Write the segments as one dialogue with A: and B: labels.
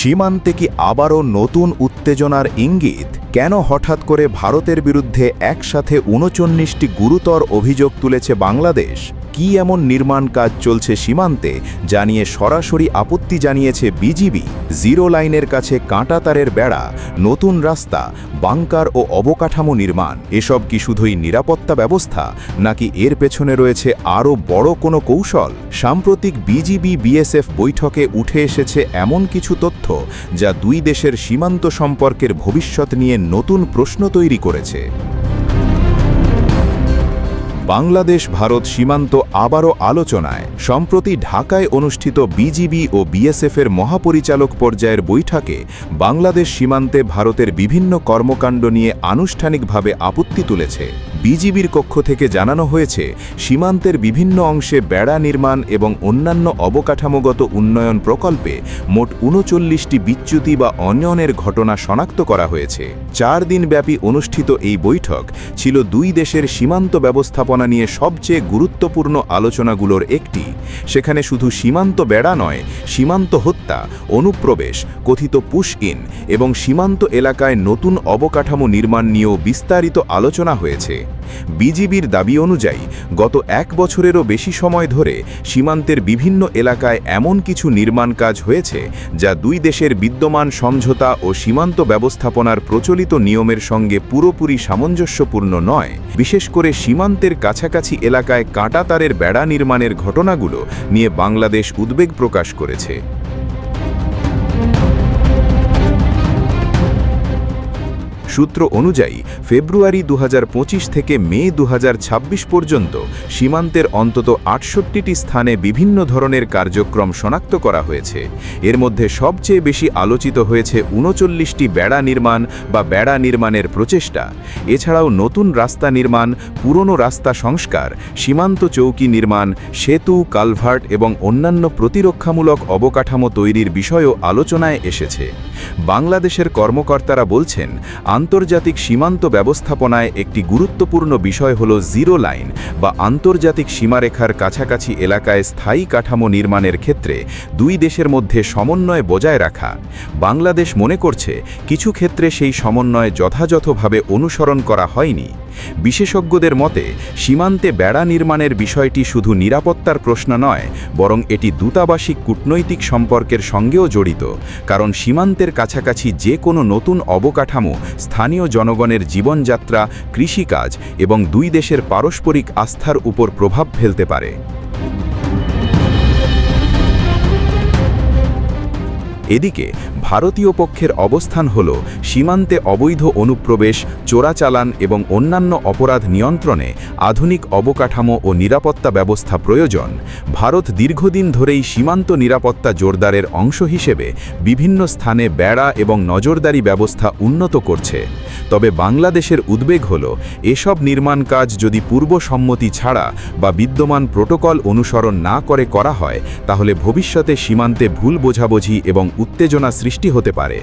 A: সীমান্তে কি আবারও নতুন উত্তেজনার ইঙ্গিত? কেন হঠাৎ করে ভারতের বিরুদ্ধে একসাথে ৩৯টি গুরুতর অভিযোগ তুলেছে বাংলাদেশ? কি এমন নির্মাণ কাজ চলছে সীমান্তে যা নিয়ে সরাসরি আপত্তি জানিয়েছে বিজিবি? জিরো লাইনের কাছে কাঁটাতারের বেড়া, নতুন রাস্তা, বাংকার ও অবকাঠামো নির্মাণ, এসব কি শুধুই নিরাপত্তা ব্যবস্থা, নাকি এর পেছনে রয়েছে আরও বড় কোনো কৌশল? সাম্প্রতিক বিজিবি বিএসএফ বৈঠকে উঠে এসেছে এমন কিছু তথ্য যা দুই দেশের সীমান্ত সম্পর্কের ভবিষ্যৎ নিয়ে নতুন প্রশ্ন তৈরি করেছে। বাংলাদেশ ভারত সীমান্ত আবারও আলোচনায়। সম্প্রতি ঢাকায় অনুষ্ঠিত বিজিবি ও বিএসএফের মহাপরিচালক পর্যায়ের বৈঠকে বাংলাদেশ সীমান্তে ভারতের বিভিন্ন কর্মকাণ্ড নিয়ে আনুষ্ঠানিকভাবে আপত্তি তুলেছে। বিজিবির পক্ষ থেকে জানানো হয়েছে, সীমান্তের বিভিন্ন অংশে বেড়া নির্মাণ এবং অন্যান্য অবকাঠামোগত উন্নয়ন প্রকল্পে মোট ৩৯টি বিচ্যুতি বা অনিয়মের ঘটনা শনাক্ত করা হয়েছে। ৪ দিনব্যাপী অনুষ্ঠিত এই বৈঠক ছিল দুই দেশের সীমান্ত ব্যবস্থাপনা নিয়ে সবচেয়ে গুরুত্বপূর্ণ আলোচনাগুলোর একটি। সেখানে শুধু সীমান্ত বেড়া নয়, সীমান্ত হত্যা, অনুপ্রবেশ, কথিত পুশ ইন এবং সীমান্ত এলাকায় নতুন অবকাঠামো নির্মাণ নিয়েও বিস্তারিত আলোচনা হয়েছে। বিজিবির দাবি অনুযায়ী গত ১ বছরেরও বেশি সময় ধরে সীমান্তের বিভিন্ন এলাকায় এমন কিছু নির্মাণ কাজ হয়েছে যা দুই দেশের বিদ্যমান সমঝোতা ও সীমান্ত ব্যবস্থাপনার প্রচলিত নিয়মের সঙ্গে পুরোপুরি সামঞ্জস্যপূর্ণ নয়। বিশেষ করে সীমান্তের কাছাকাছি এলাকায় কাঁটাতারের বেড়া নির্মাণের ঘটনাগুলো নিয়ে বাংলাদেশ উদ্বেগ প্রকাশ করেছে। সূত্র অনুযায়ী ফেব্রুয়ারি ২০২৫ থেকে মে ২০২৬ পর্যন্ত সীমান্তের অন্তত ৬৮টি স্থানে বিভিন্ন ধরনের কার্যক্রম শনাক্ত করা হয়েছে। এর মধ্যে সবচেয়ে বেশি আলোচিত হয়েছে ৩৯টি বেড়া নির্মাণ বা বেড়া নির্মাণের প্রচেষ্টা। এছাড়াও নতুন রাস্তা নির্মাণ, পুরনো রাস্তা সংস্কার, সীমান্ত চৌকি নির্মাণ, সেতু, কালভার্ট এবং অন্যান্য প্রতিরক্ষামূলক অবকাঠামো তৈরির বিষয়ও আলোচনায় এসেছে। বাংলাদেশের কর্মকর্তারা বলছেন, আন্তর্জাতিক সীমান্ত ব্যবস্থাপনায় একটি গুরুত্বপূর্ণ বিষয় হল জিরো লাইন বা আন্তর্জাতিক সীমারেখার কাছাকাছি এলাকায় স্থায়ী কাঠামো নির্মাণের ক্ষেত্রে দুই দেশের মধ্যে সমন্বয় বজায় রাখা। বাংলাদেশ মনে করছে, কিছু ক্ষেত্রে সেই সমন্বয় যথাযথভাবে অনুসরণ করা হয়নি। বিশেষজ্ঞদের মতে, সীমান্তে বেড়া নির্মাণের বিষয়টি শুধু নিরাপত্তার প্রশ্ন নয়, বরং এটি দূতাবাসিক কূটনৈতিক সম্পর্কের সঙ্গেও জড়িত। কারণ সীমান্তের কাছাকাছি যে কোনো নতুন অবকাঠামো স্থানীয় জনগণের জীবনযাত্রা, কৃষিকাজ এবং দুই দেশের পারস্পরিক আস্থার উপর প্রভাব ফেলতে পারে। এদিকে ভারতীয় পক্ষের অবস্থান হল, সীমান্তে অবৈধ অনুপ্রবেশ, চোরাচালান এবং অন্যান্য অপরাধ নিয়ন্ত্রণে আধুনিক অবকাঠামো ও নিরাপত্তা ব্যবস্থা প্রয়োজন। ভারত দীর্ঘদিন ধরেই সীমান্ত নিরাপত্তা জোরদারের অংশ হিসেবে বিভিন্ন স্থানে বেড়া এবং নজরদারি ব্যবস্থা উন্নত করছে। তবে বাংলাদেশের উদ্বেগ হল, এসব নির্মাণ কাজ যদি পূর্ব সম্মতি ছাড়া বা বিদ্যমান প্রোটোকল অনুসরণ না করে করা হয়, তাহলে ভবিষ্যতে সীমান্তে ভুল বোঝাবুঝি এবং উত্তেজনা সৃষ্টি হতে পারে।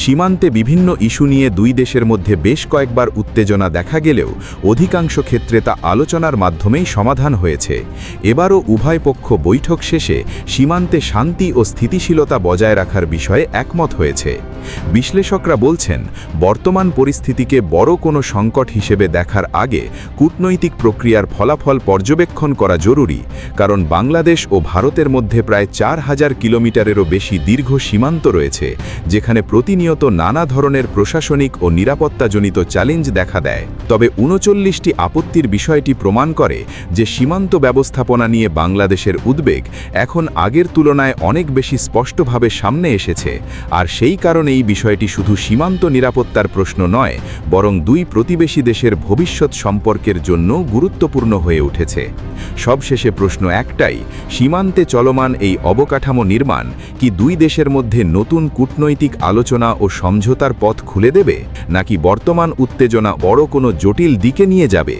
A: সীমান্তে বিভিন্ন ইস্যু নিয়ে দুই দেশের মধ্যে বেশ কয়েকবার উত্তেজনা দেখা গেলেও অধিকাংশ ক্ষেত্রে তা আলোচনার মাধ্যমেই সমাধান হয়েছে। এবারও উভয় পক্ষ বৈঠক শেষে সীমান্তে শান্তি ও স্থিতিশীলতা বজায় রাখার বিষয়ে একমত হয়েছে। বিশ্লেষকরা বলছেন, বর্তমান পরিস্থিতিকে বড় কোনো সংকট হিসেবে দেখার আগে কূটনৈতিক প্রক্রিয়ার ফলাফল পর্যবেক্ষণ করা জরুরি। কারণ বাংলাদেশ ও ভারতের মধ্যে প্রায় ৪,০০০ কিলোমিটারেরও বেশি দীর্ঘ সীমান্ত রয়েছে, যেখানে প্রতিনিয়ত নানা ধরনের প্রশাসনিক ও নিরাপত্তাজনিত চ্যালেঞ্জ দেখা দেয়। তবে ৩৯টি আপত্তির বিষয়টি প্রমাণ করে যে সীমান্ত ব্যবস্থাপনা নিয়ে বাংলাদেশের উদ্বেগ এখন আগের তুলনায় অনেক বেশি স্পষ্টভাবে সামনে এসেছে। আর সেই কারণেই বিষয়টি শুধু সীমান্ত নিরাপত্তার প্রশ্ন নয়, বরং দুই প্রতিবেশী দেশের ভবিষ্যৎ সম্পর্কের জন্য গুরুত্বপূর্ণ হয়ে উঠেছে। সবশেষে প্রশ্ন একটাই, সীমান্তে চলমান এই অবকাঠামো নির্মাণ কি দুই দেশের মধ্যে নতুন কূটনৈতিক আলোচনা ও সমঝোতার পথ খুলে দেবে, নাকি বর্তমান উত্তেজনা বড় কোনো জটিল দিকে নিয়ে যাবে?